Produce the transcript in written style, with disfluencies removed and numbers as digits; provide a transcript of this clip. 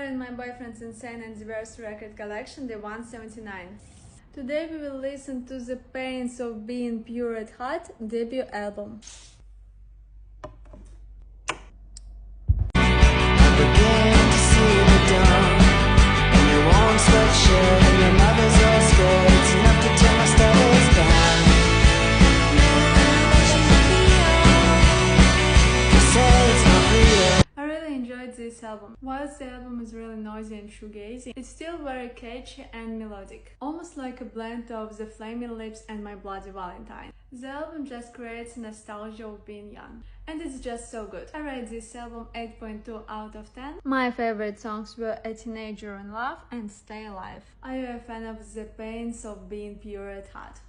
are in my boyfriend's insane and diverse record collection, the 179. Today we will listen to The Pains of Being Pure at Heart debut album. This album. Whilst the album is really noisy and shoegazy, it's still very catchy and melodic, almost like a blend of The Flaming Lips and My Bloody Valentine. The album just creates nostalgia of being young, and it's just so good. I rate this album 8.2 out of 10. My favorite songs were A Teenager in Love and Stay Alive. Are you a fan of The Pains of Being Pure at Heart?